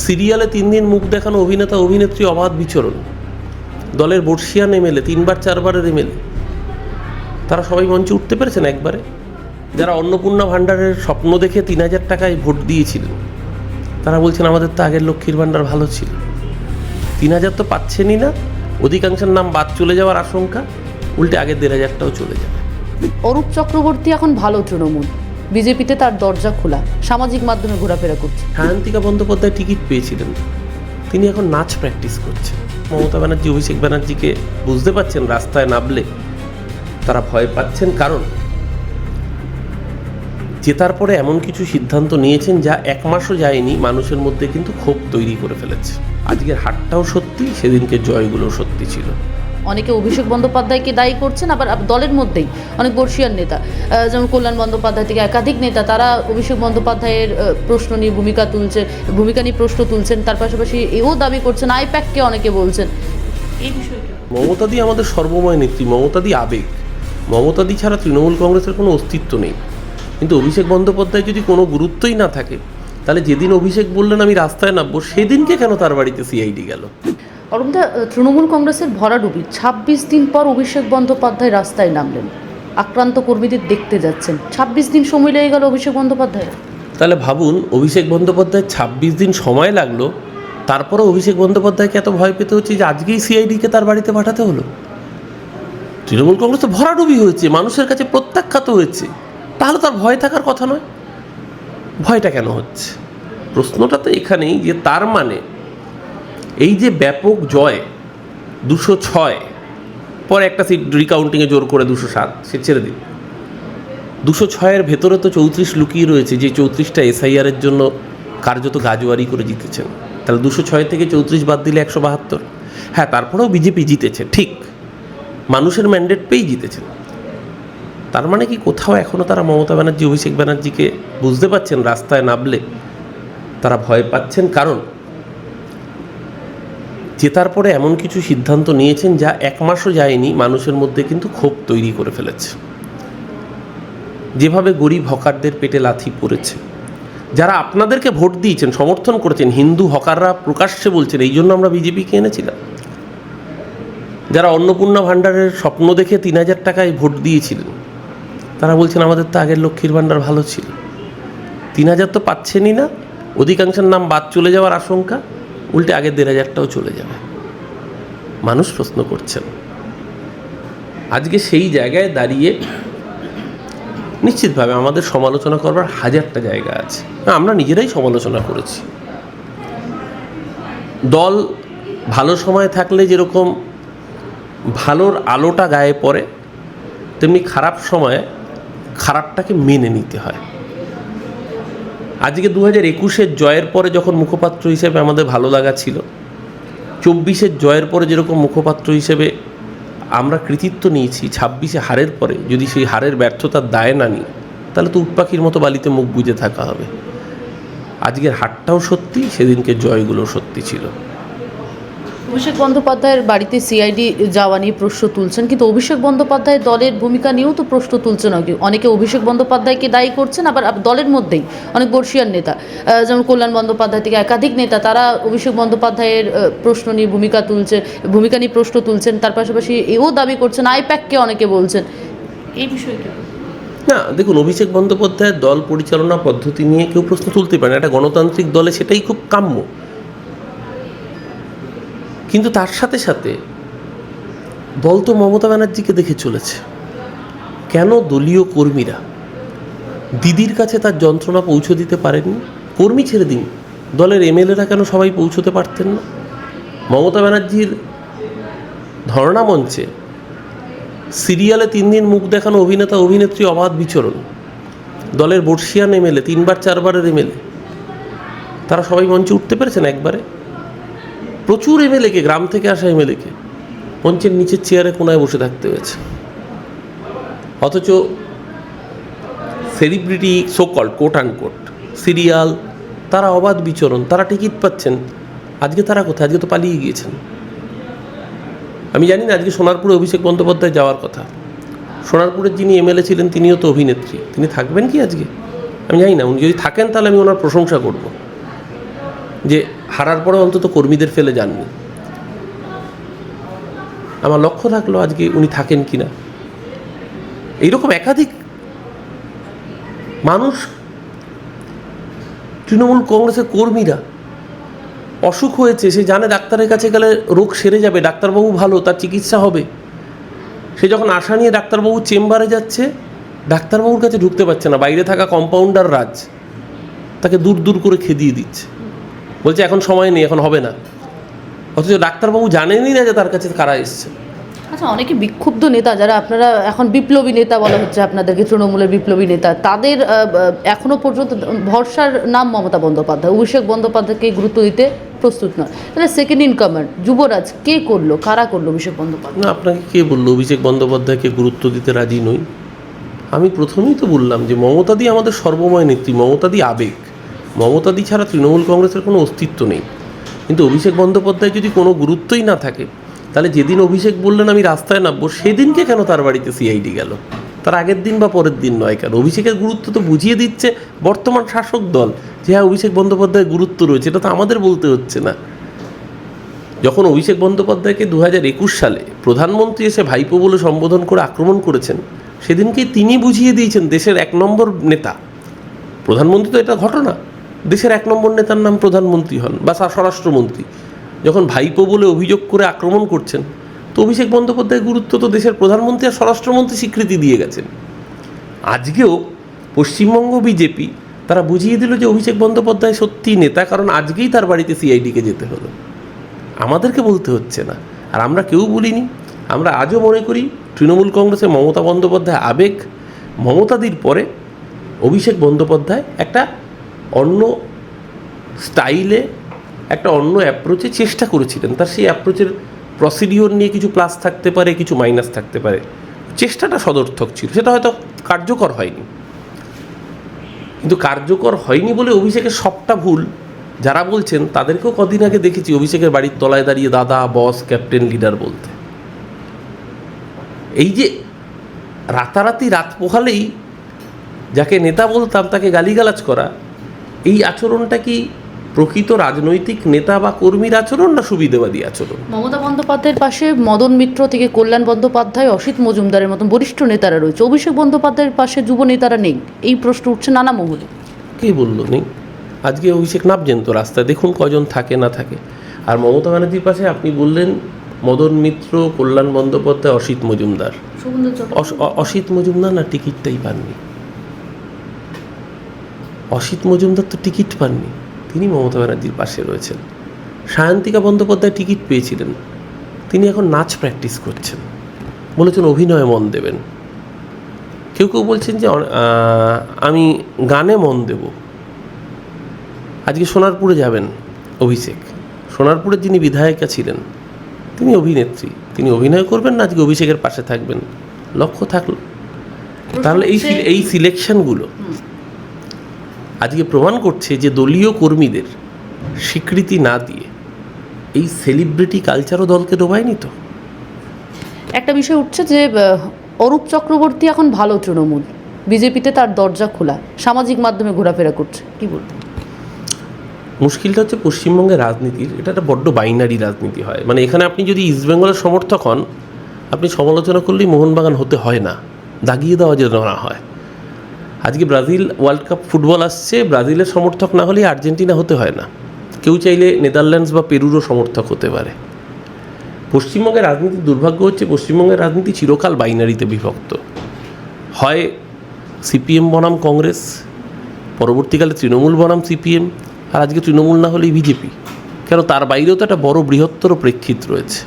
সিরিয়ালে 3 দিন মুখ দেখানো অভিনেতা অভিনেত্রী অবাধ বিচরণ, দলের বর্ষিয়ান এমএলএ, 3বার 4বারের এমএলএ, তারা সবাই মঞ্চে উঠতে পেরেছেন একবারে? যারা অন্নপূর্ণা ভাণ্ডারের স্বপ্ন দেখে 3000 টাকায় ভোট দিয়েছিলেন, তারা বলছেন আমাদের তো আগের লক্ষ্মীর ভাণ্ডার ভালো ছিল। 3000 তো পাচ্ছেনই না, অধিকাংশের নাম বাদ চলে যাওয়ার আশঙ্কা, উল্টে আগের 1500টাও চলে যাবে। অরূপ চক্রবর্তী এখন ভালো তৃণমূল, বিজেপিতে তার দরজা খোলা, সামাজিক মাধ্যমে ঘোরাফেরা করছে। সায়ন্তিকা বন্দ্যোপাধ্যায় টিকিট পেয়েছিলেন, তিনি এখন নাচ প্র্যাকটিস করছেন। মমতা ব্যানার্জি, অভিষেক ব্যানার্জিকে বুঝতে পারছেন রাস্তায় নামলে তারা ভয় পাচ্ছেন, কারণ জেতার পরে এমন কিছু সিদ্ধান্ত নিয়েছেন যা 1 মাসও যায়নি, মানুষের মধ্যে কিন্তু ক্ষোভ তৈরি করে ফেলেছে। আজকের হারটাও সত্যি, সেদিনকে জয়গুলো সত্যি ছিল। অনেকে অভিষেক বন্দ্যোপাধ্যায়কে দায়ী করছেন, আবার দলের মধ্যেই অনেক বর্ষিয়ান নেতা, যেমন কল্যাণ বন্দ্যোপাধ্যায় থেকে একাধিক নেতা, তারা অভিষেক বন্দ্যোপাধ্যায়ের প্রশ্ন নিয়ে ভূমিকা নিয়ে প্রশ্ন তুলছেন। তার পাশাপাশি এও দাবি করছেন, আইপ্যাককে অনেকে বলছেন। এই বিষয়টা মমতাদি আমাদের সর্বময় নেত্রী, মমতাদি আবেগ, মমতাদি ছাড়া তৃণমূল কংগ্রেসের কোনো অস্তিত্ব নেই। কিন্তু অভিষেক বন্দ্যোপাধ্যায় যদি কোনো গুরুত্বই না থাকে, তাহলে যেদিন অভিষেক বললেন আমি রাস্তায় নামবো, সেদিনকে কেন তার বাড়িতে সিআইডি গেল? অরুণদা, তৃণমূল কংগ্রেসের ভরাডুবি, 26 দিন পর অভিষেক বন্দ্যোপাধ্যায় রাস্তায় নামলেন, আক্রান্ত কর্মীদের দেখতে যাচ্ছেন। 26 দিন সময় লেগে গেল অভিষেক বন্দ্যোপাধ্যায়। তাহলে ভাবুন, অভিষেক বন্দ্যোপাধ্যায় 26 দিন সময় লাগলো, তারপরে অভিষেক বন্দ্যোপাধ্যায়কে এত ভয় পেতে হচ্ছে যে আজকেই সিআইডিকে তার বাড়িতে পাঠাতে হলো। তৃণমূল কংগ্রেস তো ভরাডুবি হয়েছে, মানুষের কাছে প্রত্যাখ্যাত হয়েছে, তাহলে তার ভয় থাকার কথা নয়। ভয়টা কেন হচ্ছে? প্রশ্নটা তো এখানেই, যে তার মানে এই যে ব্যাপক জয়, 206 পরে একটা সিট রিকাউন্টিংয়ে জোর করে 207, সে ছেড়ে দিন, 206-এর ভেতরে তো 34 লুকিয়ে রয়েছে, যে 34টা এসআইআরের জন্য কার্যত গাজোয়ারি করে জিতেছেন। তাহলে 206 থেকে 34 বাদ দিলে 172। হ্যাঁ, তারপরেও বিজেপি জিতেছে, ঠিক, মানুষের ম্যান্ডেট পেয়েই জিতেছেন। তার মানে কি কোথাও এখনও তারা মমতা ব্যানার্জি, অভিষেক ব্যানার্জিকে বুঝতে পারছেন রাস্তায় নামলে তারা ভয় পাচ্ছেন, কারণ জেতার পরে এমন কিছু সিদ্ধান্ত নিয়েছেন যা 1 মাসও যায়নি, মানুষের মধ্যে কিন্তু ক্ষোভ তৈরি করে ফেলেছে। যেভাবে গরিব হকারদের পেটে লাথি পড়েছে, যারা আপনাদেরকে ভোট দিয়েছেন, সমর্থন করেছেন, হিন্দু হকাররা প্রকাশ্যে বলছেন এই জন্য আমরা বিজেপিকে এনেছিলাম। যারা অন্নপূর্ণা ভাণ্ডারের স্বপ্ন দেখে 3000 টাকায় ভোট দিয়েছিলেন, তারা বলছেন আমাদের তো আগের লক্ষ্মীর ভাণ্ডার ভালো ছিল। 3000 তো পাচ্ছেনই না, অধিকাংশের নাম বাদ চলে যাওয়ার আশঙ্কা, উল্টে আগের 1500টাও চলে যাবে। মানুষ প্রশ্ন করছেন। আজকে সেই জায়গায় দাঁড়িয়ে নিশ্চিতভাবে আমাদের সমালোচনা করবার 1000টা জায়গা আছে, আমরা নিজেরাই সমালোচনা করেছি। দল ভালো সময় থাকলে যেরকম ভালোর আলোটা গায়ে পড়ে, তেমনি খারাপ সময়ে খারাপটাকে মেনে নিতে হয়। আজকে 2021-এর জয়ের পরে যখন মুখপাত্র হিসেবে আমাদের ভালো লাগা ছিল, 24-এর জয়ের পরে যেরকম মুখপাত্র হিসেবে আমরা কৃতিত্ব নিয়েছি, 26-এ হারের পরে যদি সেই হারের ব্যর্থতার দায় না নিই, তাহলে তো উটপাখির মতো বালিতে মুখ গুজে থাকা হবে। আজকের হারটাও সত্যি, সেদিনকে জয়গুলো সত্যি ছিল। অভিষেক বন্দ্যোপাধ্যায়ের বাড়িতে সিআইডি যাওয়া নিয়ে প্রশ্ন তুলছেন, কিন্তু অভিষেক বন্দ্যোপাধ্যায়ের দলের ভূমিকা নিয়েও তো প্রশ্ন তুলছেন। অনেকে অভিষেক বন্দ্যোপাধ্যায়কে দায়ী করছেন, আবার দলের মধ্যেই অনেক বর্ষিয়ান নেতা, যেমন কল্যাণ বন্দ্যোপাধ্যায় থেকে একাধিক নেতা, তারা অভিষেক বন্দ্যোপাধ্যায়ের প্রশ্ন নিয়ে ভূমিকা নিয়ে প্রশ্ন তুলছেন। তার পাশাপাশি এও দাবি করছেন, আইপ্যাককে অনেকে বলছেন। এই বিষয়টা না, দেখুন, অভিষেক বন্দ্যোপাধ্যায়ের দল পরিচালনা পদ্ধতি নিয়ে কেউ প্রশ্ন তুলতে পারে না, একটা গণতান্ত্রিক দলে সেটাই খুব কাম্য। কিন্তু তার সাথে সাথে দল তো মমতা ব্যানার্জিকে দেখে চলেছে। কেন দলীয় কর্মীরা দিদির কাছে তার যন্ত্রণা পৌঁছে দিতে পারেননি? কর্মী ছেড়ে দিন, দলের এমএলএরা কেন সবাই পৌঁছতে পারতেন না? মমতা ব্যানার্জির ধর্ণা মঞ্চে সিরিয়ালে 3 দিন মুখ দেখানো অভিনেতা অভিনেত্রী অবাধ বিচরণ, দলের বর্ষিয়ান এমএলএ, 3বার 4বারের এমএলএ, তারা সবাই মঞ্চে উঠতে পেরেছেন একবারে? প্রচুর এমএলএকে, গ্রাম থেকে আসা এমএলএকে মঞ্চের নিচের চেয়ারে কোনায় বসে থাকতে হয়েছে। অথচ celebrity, so-called coat unquote serial, তারা অবাধ বিচরণ, তারা টিকিট পাচ্ছেন। আজকে তারা কোথায়? আজকে তো পালিয়ে গিয়েছেন। আমি জানি না, আজকে সোনারপুরে অভিষেক বন্দ্যোপাধ্যায় যাওয়ার কথা। সোনারপুরের যিনি এমএলএ ছিলেন তিনিও তো অভিনেত্রী, তিনি থাকবেন কি আজকে? আমি জানি না। উনি যদি থাকেন তাহলে আমি ওনার প্রশংসা করব, যে হারার পরে অন্তত কর্মীদের ফেলে যাননি। আমার লক্ষ্য থাকলো আজকে উনি থাকেন কিনা। এইরকম একাধিক মানুষ, তৃণমূল কংগ্রেসের কর্মীরা, অসুখ হয়েছে, সে জানে ডাক্তারের কাছে গেলে রোগ সেরে যাবে, ডাক্তারবাবু ভালো, তার চিকিৎসা হবে, সে যখন আশা নিয়ে ডাক্তারবাবুর চেম্বারে যাচ্ছে, ডাক্তারবাবুর কাছে ঢুকতে পারছে না, বাইরে থাকা কম্পাউন্ডার রাজ তাকে দূর দূর করে খেদিয়ে দিচ্ছে, বলছে এখন সময় নেই, এখন হবে না, অথচ ডাক্তারবাবু জানেনই না যে তার কাছে কারা এসছে। আচ্ছা, অনেকে বিক্ষুব্ধ নেতা যারা আপনারা এখন বিপ্লবী নেতা বলা হচ্ছে আপনাদেরকে, তৃণমূলের বিপ্লবী নেতা, তাদের এখনো পর্যন্ত ভরসার নাম মমতা বন্দ্যোপাধ্যায়, অভিষেক বন্দ্যোপাধ্যায়কে গুরুত্ব দিতে প্রস্তুত নয়। তাহলে সেকেন্ড ইন কমান্ড যুবরাজ কে করলো, কারা করলো অভিষেক বন্দ্যোপাধ্যায়? না, আপনাকে কে বললো অভিষেক বন্দ্যোপাধ্যায়কে গুরুত্ব দিতে রাজি নই? আমি প্রথমেই তো বললাম যে মমতাদি আমাদের সর্বময় নেত্রী, মমতাদি আবেগ, মমতাদি ছাড়া তৃণমূল কংগ্রেসের কোনো অস্তিত্ব নেই। কিন্তু অভিষেক বন্দ্যোপাধ্যায় যদি কোনো গুরুত্বই না থাকে, তাহলে যেদিন অভিষেক বললেন আমি রাস্তায় নামবো, সেদিনকে কেন তার বাড়িতে সিআইডি গেল? তার আগের দিন বা পরের দিন নয় কেন? অভিষেকের গুরুত্ব তো বুঝিয়ে দিচ্ছে বর্তমান শাসক দল যে হ্যাঁ অভিষেক বন্দ্যোপাধ্যায়ের গুরুত্ব রয়েছে, এটা তো আমাদের বলতে হচ্ছে না। যখন অভিষেক বন্দ্যোপাধ্যায়কে 2021 সালে প্রধানমন্ত্রী এসে ভাইপো বলে সম্বোধন করে আক্রমণ করেছেন, সেদিনকেই তিনি বুঝিয়ে দিয়েছেন দেশের 1 নম্বর নেতা। প্রধানমন্ত্রী তো এটা ঘটনা, দেশের 1 নম্বর নেতার নাম প্রধানমন্ত্রী হন বা স্বরাষ্ট্রমন্ত্রী। যখন ভাইপো বলে অভিযোগ করে আক্রমণ করছেন, তো অভিষেক বন্দ্যোপাধ্যায়ের গুরুত্ব তো দেশের প্রধানমন্ত্রী আর স্বরাষ্ট্রমন্ত্রী স্বীকৃতি দিয়ে গেছেন। আজকেও পশ্চিমবঙ্গ বিজেপি তারা বুঝিয়ে দিল যে অভিষেক বন্দ্যোপাধ্যায় সত্যিই নেতা, কারণ আজকেই তার বাড়িতে সিআইডিকে যেতে হলো। আমাদেরকে বলতে হচ্ছে না, আর আমরা কেউ বলিনি। আমরা আজও মনে করি তৃণমূল কংগ্রেসে মমতা বন্দ্যোপাধ্যায় আবেগ, মমতাদির পরে অভিষেক বন্দ্যোপাধ্যায় একটা অন্য স্টাইলে, একটা অন্য অ্যাপ্রোচে চেষ্টা করেছিলেন। তার সেই অ্যাপ্রোচের প্রসিডিওর নিয়ে কিছু প্লাস থাকতে পারে, কিছু মাইনাস থাকতে পারে, চেষ্টাটা সদর্থক ছিল, সেটা হয়তো কার্যকর হয়নি। কিন্তু কার্যকর হয়নি বলে অভিষেকের সবটা ভুল যারা বলছেন, তাদেরকেও কদিন আগে দেখেছি অভিষেকের বাড়ির তলায় দাঁড়িয়ে দাদা, বস, ক্যাপ্টেন, লিডার বলতে। এই যে রাতারাতি রাত পোহালেই যাকে নেতা বলতাম তাকে গালিগালাজ করা, এই আচরণটা কি প্রকৃত রাজনৈতিক নেতা বা কর্মীর আচরণ, না সুবিধাবাদী আচরণ? মমতা বন্দ্যোপাধ্যায়ের পাশে মদন মিত্র থেকে কল্যাণ বন্দ্যোপাধ্যায়, অসিত মজুমদারের মতন বরিষ্ঠ নেতারা রয়েছে, অভিষেক বন্দ্যোপাধ্যায়ের পাশে যুব নেতারা নেই, এই প্রশ্ন উঠছে নানা মহলে। কে বললো নেই? আজকে অভিষেক নামছেন তো রাস্তায়, দেখুন কজন থাকে না থাকে। আর মমতা ব্যানার্জির পাশে আপনি বললেন মদন মিত্র, কল্যাণ বন্দ্যোপাধ্যায়, অসিত মজুমদার। অসিত মজুমদার না টিকিটটাই পাননি, অসিত মজুমদার তো টিকিট পাননি, তিনি মমতা ব্যানার্জির পাশে রয়েছেন। সায়ন্তিকা বন্দ্যোপাধ্যায় টিকিট পেয়েছিলেন, তিনি এখন নাচ প্র্যাকটিস করছেন, বলেছেন অভিনয়ে মন দেবেন। কেউ কেউ বলছেন যে আমি গানে মন দেব। আজকে সোনারপুরে যাবেন অভিষেক, সোনারপুরের যিনি বিধায়িকা ছিলেন তিনি অভিনেত্রী, তিনি অভিনয় করবেন না আজকে অভিষেকের পাশে থাকবেন? লক্ষ্য থাকলো। তাহলে এই সিলেকশনগুলো আজকে প্রমাণ করছে যে দলীয় কর্মীদের স্বীকৃতি না দিয়ে এই সেলিব্রিটি কালচারও দলকে ডোবায়নি। তো একটা বিষয় উঠছে যে অরূপ চক্রবর্তী এখন ভালো তৃণমূল, বিজেপিতে তার দরজা খোলা, সামাজিক মাধ্যমে ঘোরাফেরা করছে, কি বলবেন? মুশকিলটা হচ্ছে পশ্চিমবঙ্গের রাজনীতির, এটা একটা বড্ড বাইনারি রাজনীতি হয়। মানে এখানে আপনি যদি ইস্টবেঙ্গলের সমর্থক হন, আপনি সমালোচনা করলেই মোহনবাগান হতে হয় না, দাগিয়ে দেওয়া যেন না হয়। আজকে ব্রাজিল ওয়ার্ল্ড কাপ ফুটবল আসছে, ব্রাজিলের সমর্থক না হলে আর্জেন্টিনা হতে হয় না, কেউ চাইলে নেদারল্যান্ডস বা পেরুরও সমর্থক হতে পারে। পশ্চিমবঙ্গের রাজনীতির দুর্ভাগ্য হচ্ছে পশ্চিমবঙ্গের রাজনীতি চিরকাল বাইনারিতে বিভক্ত। হয় সিপিএম বনাম কংগ্রেস, পরবর্তীকালে তৃণমূল বনাম সিপিএম, আর আজকে তৃণমূল না হলেই বিজেপি। কেন? তার বাইরেও তো একটা বড় বৃহত্তর প্রেক্ষিত রয়েছে।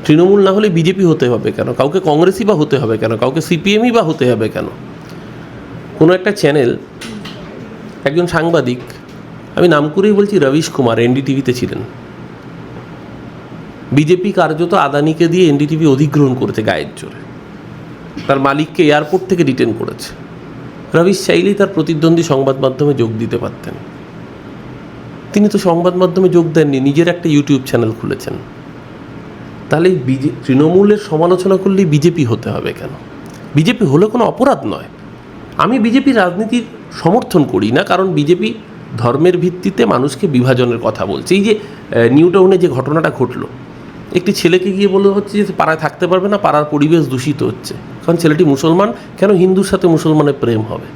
তৃণমূল না হলে বিজেপি হতে হবে কেন? কাউকে কংগ্রেসই বা হতে হবে কেন? কাউকে সিপিএমই বা হতে হবে কেন? কোনো একটা চ্যানেল, একজন সাংবাদিক, আমি নাম করেই বলছি, রবিশ কুমার, এনডিটিভিতে ছিলেন। বিজেপি কার্যত আদানিকে দিয়ে এনডিটিভি অধিগ্রহণ করেছে গায়ের জোরে, তার মালিককে এয়ারপোর্ট থেকে রিটেন করেছে। রবিশ চাইলেই তার প্রতিদ্বন্দ্বী সংবাদ মাধ্যমে যোগ দিতে পারতেন, তিনি তো সংবাদ মাধ্যমে যোগ দেননি, নিজের একটা ইউটিউব চ্যানেল খুলেছেন। তাহলে তৃণমূলের সমালোচনা করলেই বিজেপি হতে হবে কেন? বিজেপি হলে কোনো অপরাধ নয়। আমি বিজেপির রাজনীতির সমর্থন করি না, কারণ বিজেপি ধর্মের ভিত্তিতে মানুষকে বিভাজনের কথা বলছে। এই যে নিউ টাউনে যে ঘটনাটা ঘটলো, একটি ছেলেকে গিয়ে বলে হচ্ছে যে পাড়ায় থাকতে পারবে না, পাড়ার পরিবেশ দূষিত হচ্ছে, কারণ ছেলেটি মুসলমান, কেন হিন্দুর সাথে মুসলমানের প্রেম হবে?